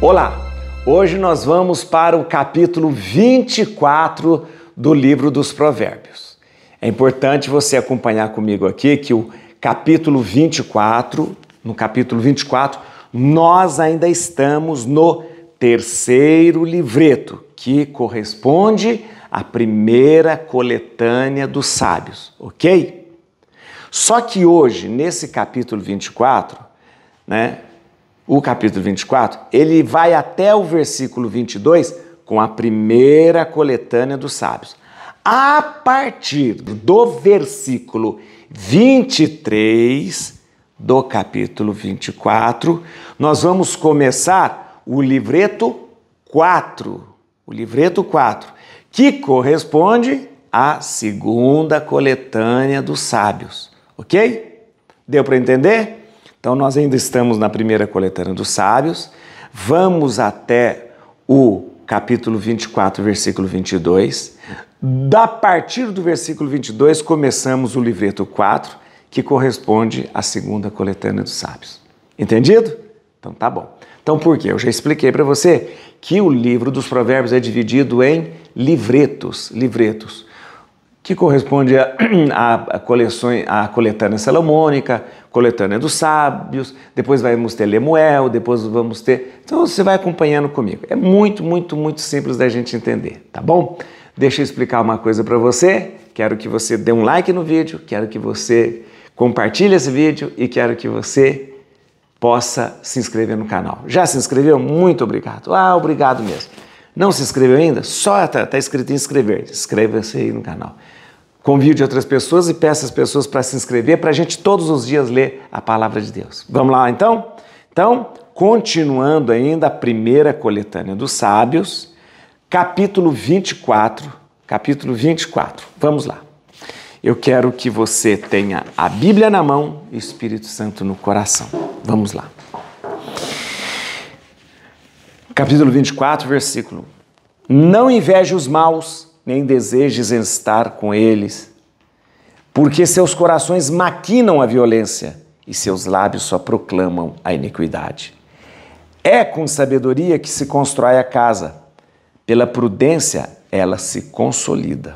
Olá! Hoje nós vamos para o capítulo 24 do livro dos Provérbios. É importante você acompanhar comigo aqui que o capítulo 24, no capítulo 24, nós ainda estamos no terceiro livreto, que corresponde à primeira coletânea dos sábios, ok? Só que hoje, nesse capítulo 24, o capítulo 24, ele vai até o versículo 22 com a primeira coletânea dos sábios. A partir do versículo 23 do capítulo 24, nós vamos começar o livreto 4. O livreto 4, que corresponde à segunda coletânea dos sábios. Ok? Deu para entender? Então, nós ainda estamos na primeira coletânea dos sábios, vamos até o capítulo 24, versículo 22. A partir do versículo 22, começamos o livreto 4, que corresponde à segunda coletânea dos sábios. Entendido? Então, tá bom. Então, por quê? Eu já expliquei para você que o livro dos Provérbios é dividido em livretos, que corresponde à coletânea salomônica, coletânea dos sábios, depois vamos ter Lemuel, depois vamos ter... Então você vai acompanhando comigo. É muito simples da gente entender, tá bom? Deixa eu explicar uma coisa para você, quero que você dê um like no vídeo, quero que você compartilhe esse vídeo e quero que você possa se inscrever no canal. Já se inscreveu? Muito obrigado. Obrigado mesmo. Não se inscreveu ainda? Só está escrito em inscrever. Inscreva-se aí no canal. Convide outras pessoas e peça às pessoas para se inscrever para a gente todos os dias ler a palavra de Deus. Vamos lá então? Então, continuando ainda a primeira coletânea dos sábios, capítulo 24. Vamos lá. Eu quero que você tenha a Bíblia na mão e o Espírito Santo no coração. Vamos lá. Capítulo 24, versículo: Não inveje os maus, nem desejes estar com eles, porque seus corações maquinam a violência e seus lábios só proclamam a iniquidade. É com sabedoria que se constrói a casa, pela prudência ela se consolida.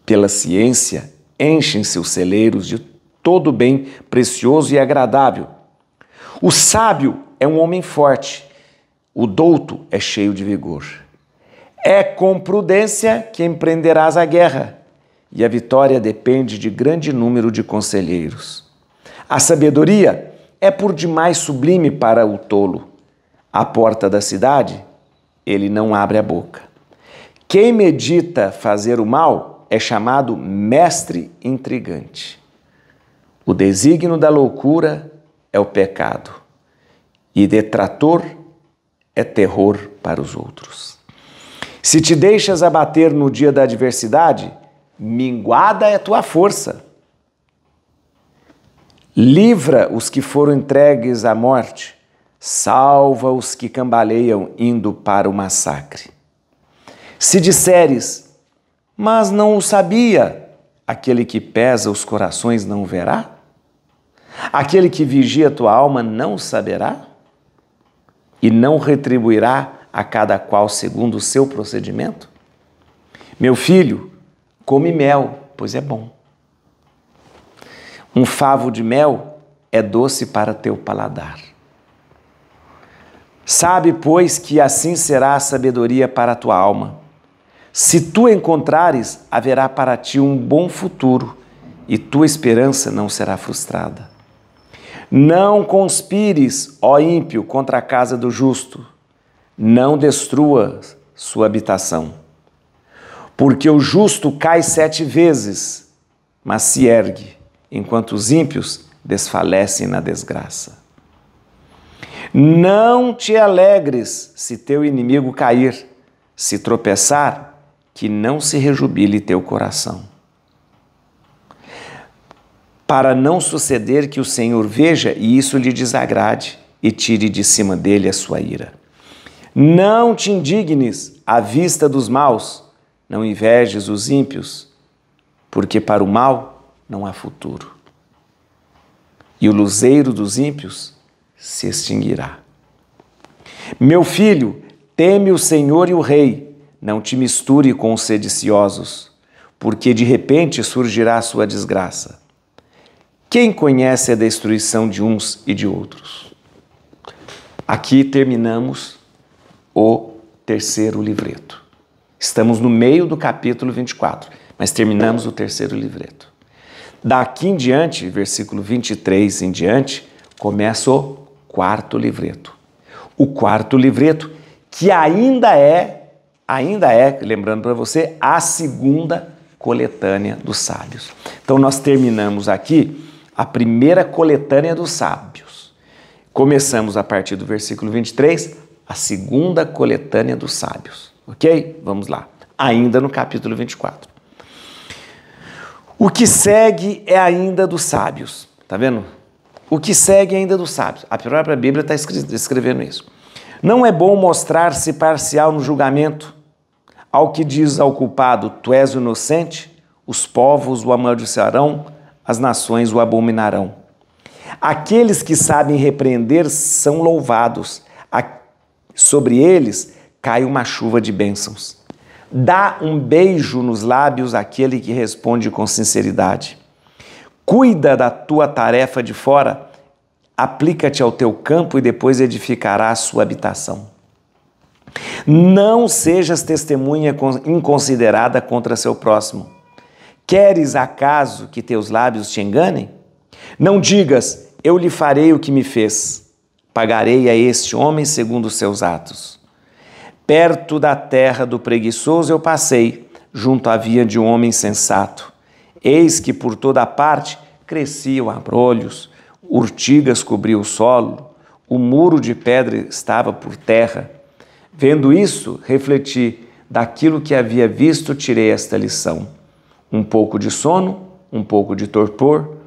Pela ciência enchem-se os celeiros de todo bem precioso e agradável. O sábio é um homem forte, o douto é cheio de vigor. É com prudência que empreenderás a guerra, e a vitória depende de grande número de conselheiros. A sabedoria é por demais sublime para o tolo. À porta da cidade, ele não abre a boca. Quem medita fazer o mal é chamado mestre intrigante. O desígnio da loucura é o pecado, e detrator é terror para os outros. Se te deixas abater no dia da adversidade, minguada é tua força. Livra os que foram entregues à morte, salva os que cambaleiam indo para o massacre. Se disseres, mas não o sabia, aquele que pesa os corações não verá? Aquele que vigia tua alma não saberá? E não retribuirá a cada qual segundo o seu procedimento? Meu filho, come mel, pois é bom. Um favo de mel é doce para teu paladar. Sabe, pois, que assim será a sabedoria para a tua alma. Se tu encontrares, haverá para ti um bom futuro, e tua esperança não será frustrada. Não conspires, ó ímpio, contra a casa do justo. Não destrua sua habitação. Porque o justo cai 7 vezes, mas se ergue, enquanto os ímpios desfalecem na desgraça. Não te alegres se teu inimigo cair, se tropeçar, que não se rejubile teu coração. Para não suceder que o Senhor veja e isso lhe desagrade e tire de cima dele a sua ira. Não te indignes à vista dos maus, não invejes os ímpios, porque para o mal não há futuro. E o luzeiro dos ímpios se extinguirá. Meu filho, teme o Senhor e o Rei, não te misture com os sediciosos, porque de repente surgirá a sua desgraça. Quem conhece a destruição de uns e de outros? Aqui terminamos o terceiro livreto. Estamos no meio do capítulo 24, mas terminamos o terceiro livreto. Daqui em diante, versículo 23 em diante, começa o quarto livreto. O quarto livreto que ainda é, lembrando para você, a segunda coletânea dos sábios. Então nós terminamos aqui a primeira coletânea dos sábios. Começamos a partir do versículo 23, a segunda coletânea dos sábios. Ok? Vamos lá. Ainda no capítulo 24. O que segue é ainda dos sábios. Tá vendo? O que segue é ainda dos sábios. A própria Bíblia está escrevendo isso. Não é bom mostrar-se parcial no julgamento. Ao que diz ao culpado, tu és inocente, os povos o amaldiçoarão, as nações o abominarão. Aqueles que sabem repreender são louvados. Sobre eles cai uma chuva de bênçãos. Dá um beijo nos lábios àquele que responde com sinceridade. Cuida da tua tarefa de fora, aplica-te ao teu campo e depois edificarás sua habitação. Não sejas testemunha inconsiderada contra seu próximo. Queres acaso que teus lábios te enganem? Não digas, eu lhe farei o que me fez. Pagarei a este homem segundo os seus atos. Perto da terra do preguiçoso eu passei, junto à via de um homem sensato. Eis que por toda parte cresciam abrolhos, urtigas cobriam o solo, o muro de pedra estava por terra. Vendo isso, refleti, daquilo que havia visto tirei esta lição. Um pouco de sono, um pouco de torpor,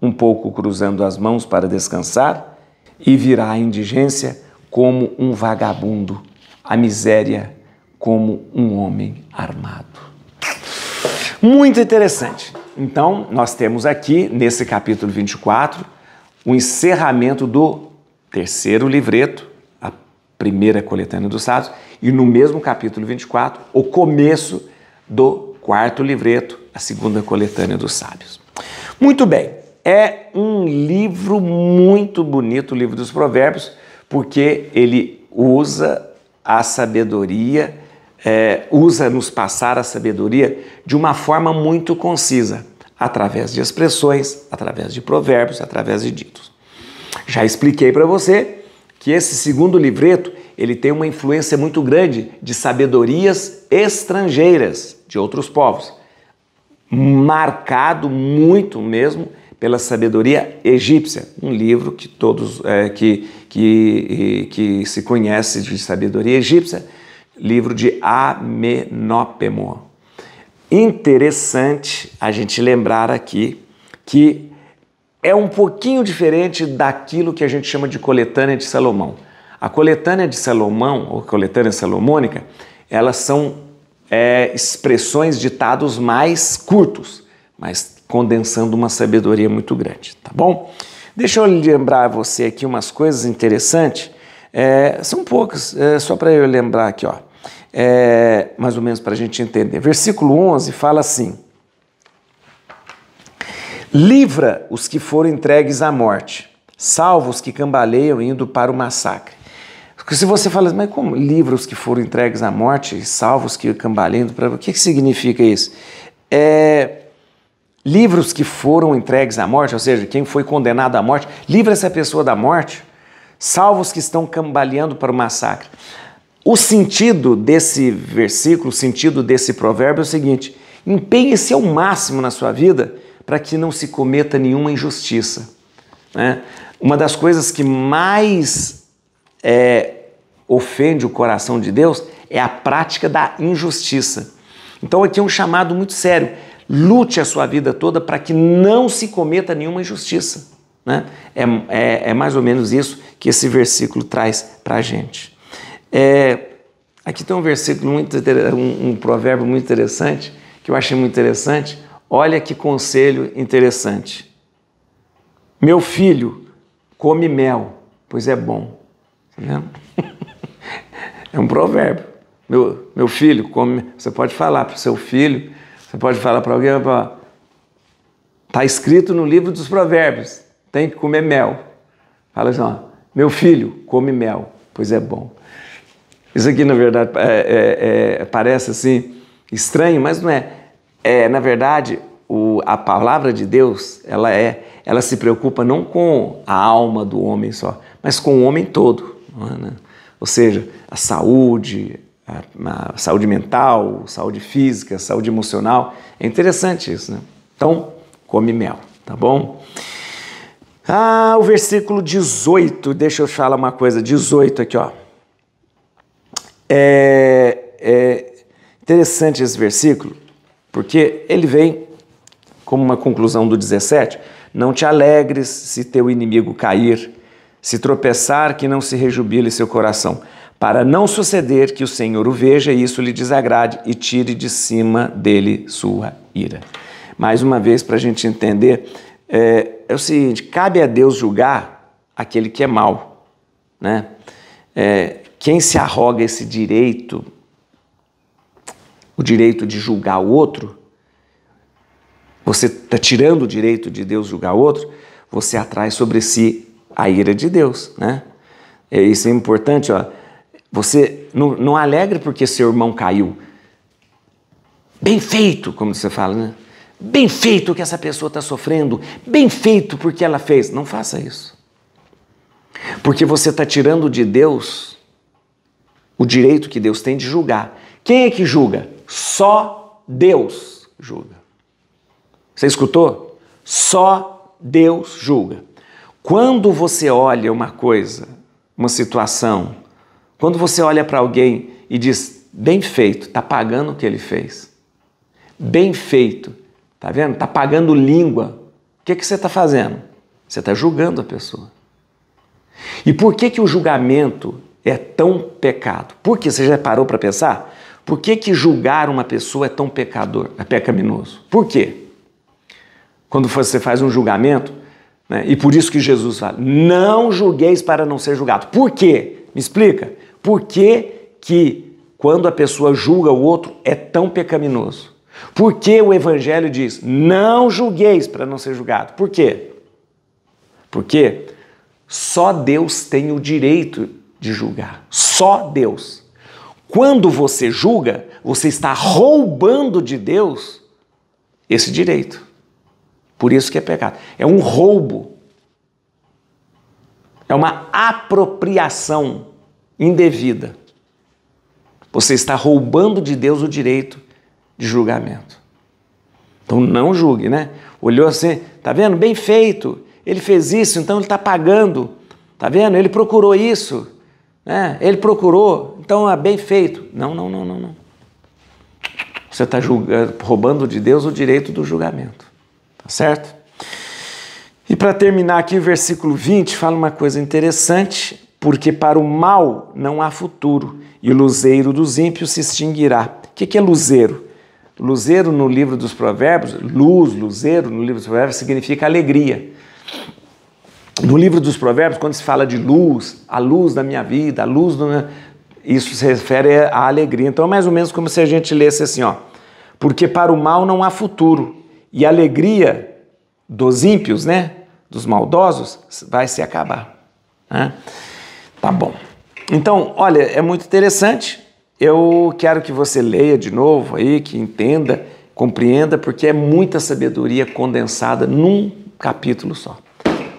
um pouco cruzando as mãos para descansar, e virá a indigência como um vagabundo, a miséria como um homem armado. Muito interessante. Então, nós temos aqui, nesse capítulo 24, o encerramento do terceiro livreto, a primeira coletânea dos sábios, e no mesmo capítulo 24, o começo do quarto livreto, a segunda coletânea dos sábios. Muito bem, é um livro muito bonito, o livro dos Provérbios, porque ele usa a sabedoria, usa nos passar a sabedoria de uma forma muito concisa, através de expressões, através de provérbios, através de ditos. Já expliquei para você que esse segundo livreto ele tem uma influência muito grande de sabedorias estrangeiras de outros povos, marcado muito mesmo pela sabedoria egípcia, um livro que todos que se conhece de sabedoria egípcia, livro de Amenópemo. Interessante a gente lembrar aqui que é um pouquinho diferente daquilo que a gente chama de coletânea de Salomão. A coletânea de Salomão, ou coletânea salomônica, elas são expressões, ditados mais curtos, mas condensando uma sabedoria muito grande, tá bom? Deixa eu lembrar você aqui umas coisas interessantes, são poucas, só para eu lembrar aqui, ó, mais ou menos para a gente entender. Versículo 11 fala assim: livra os que foram entregues à morte, salva os que cambaleiam indo para o massacre. Se você fala, mas como livra os que foram entregues à morte e salva os que cambaleiam indo para... O que significa isso? Livra os que foram entregues à morte, ou seja, quem foi condenado à morte, livra essa pessoa da morte, salva os que estão cambaleando para o massacre. O sentido desse versículo, o sentido desse provérbio é o seguinte: empenhe-se ao máximo na sua vida para que não se cometa nenhuma injustiça, né? Uma das coisas que mais ofende o coração de Deus é a prática da injustiça. Então aqui é um chamado muito sério. Lute a sua vida toda para que não se cometa nenhuma injustiça, né? É mais ou menos isso que esse versículo traz para a gente. Aqui tem um versículo, um provérbio muito interessante, que eu achei muito interessante. Olha que conselho interessante. Meu filho, come mel, pois é bom. Tá vendo? É um provérbio. Meu filho, come. Você pode falar para o seu filho, você pode falar para alguém, está escrito no livro dos provérbios, tem que comer mel. Fala assim, ó, meu filho, come mel, pois é bom. Isso aqui, na verdade, parece assim estranho, mas não é. Na verdade, a palavra de Deus, ela se preocupa não com a alma do homem só, mas com o homem todo. Né? Ou seja, a saúde mental, saúde física, saúde emocional. É interessante isso, né? Então, come mel, tá bom? O versículo 18, deixa eu falar uma coisa, 18 aqui, ó. É interessante esse versículo, porque ele vem como uma conclusão do 17, não te alegres se teu inimigo cair, se tropeçar que não se rejubile seu coração, para não suceder que o Senhor o veja e isso lhe desagrade e tire de cima dele sua ira. Mais uma vez, para a gente entender, é o seguinte, cabe a Deus julgar aquele que é mau, né? Quem se arroga esse direito, o direito de julgar o outro, você está tirando o direito de Deus julgar o outro, você atrai sobre si a ira de Deus, né? Isso é importante, ó. Você não alegre porque seu irmão caiu. Bem feito, como você fala, né? Bem feito que essa pessoa está sofrendo. Bem feito porque ela fez. Não faça isso. Porque você está tirando de Deus o direito que Deus tem de julgar. Quem é que julga? Só Deus julga. Você escutou? Só Deus julga. Quando você olha uma coisa, uma situação, quando você olha para alguém e diz, bem feito, está pagando o que ele fez. Bem feito, tá vendo? Está pagando língua. O que você está fazendo? Você está julgando a pessoa. E por que o julgamento é tão pecado? Por que? Você já parou para pensar? Por que julgar uma pessoa é tão pecaminoso? Por quê? Quando você faz um julgamento, né, e por isso que Jesus fala, não julgueis para não ser julgado. Por quê? Me explica. Por que quando a pessoa julga o outro é tão pecaminoso? Por que o Evangelho diz, não julgueis para não ser julgado? Por quê? Porque só Deus tem o direito de julgar. Só Deus. Quando você julga, você está roubando de Deus esse direito. Por isso que é pecado. É um roubo. É uma apropriação indevida. Você está roubando de Deus o direito de julgamento. Então não julgue, né? Olhou assim, tá vendo? Bem feito. Ele fez isso, então ele está pagando. Tá vendo? Ele procurou isso. Né? Ele procurou, então é bem feito. Não. Você está roubando de Deus o direito do julgamento. Tá certo? E para terminar aqui, o versículo 20 fala uma coisa interessante, porque para o mal não há futuro, e o luzeiro dos ímpios se extinguirá. O que é luzeiro? Luzeiro no livro dos provérbios, luzeiro no livro dos provérbios significa alegria. No livro dos provérbios, quando se fala de luz, a luz da minha vida, a luz do meu... Isso se refere à alegria. Então é mais ou menos como se a gente lesse assim, ó. Porque para o mal não há futuro, e a alegria dos ímpios, né, dos maldosos, vai se acabar. Né? Tá bom. Então, olha, é muito interessante. Eu quero que você leia de novo aí, que entenda, compreenda, porque é muita sabedoria condensada num capítulo só.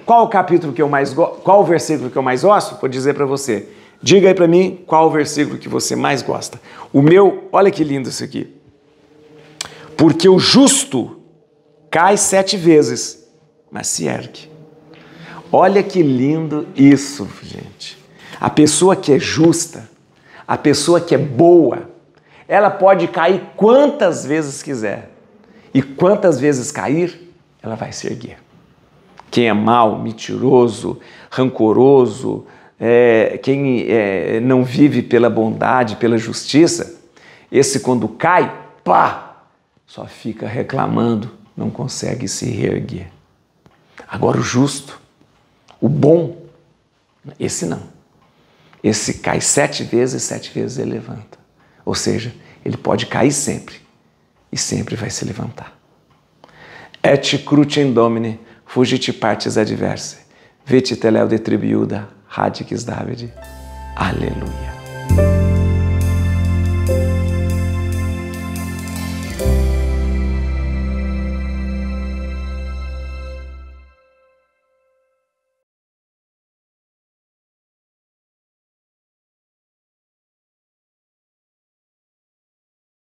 Qual o capítulo que eu mais gosto? Qual o versículo que eu mais gosto? Vou dizer para você. Diga aí para mim qual o versículo que você mais gosta. O meu, olha que lindo isso aqui. Porque o justo cai 7 vezes, mas se ergue. Olha que lindo isso, gente. A pessoa que é justa, a pessoa que é boa, ela pode cair quantas vezes quiser. E quantas vezes cair, ela vai se erguer. Quem é mau, mentiroso, rancoroso, quem não vive pela bondade, pela justiça, esse quando cai, pá, só fica reclamando, não consegue se reerguer. Agora o justo, o bom, esse não. Esse cai 7 vezes, 7 vezes ele levanta. Ou seja, ele pode cair sempre e sempre vai se levantar. Et crucem Domine, fugit partes adversae, veti teleo detribiuda, radix Davide. Aleluia.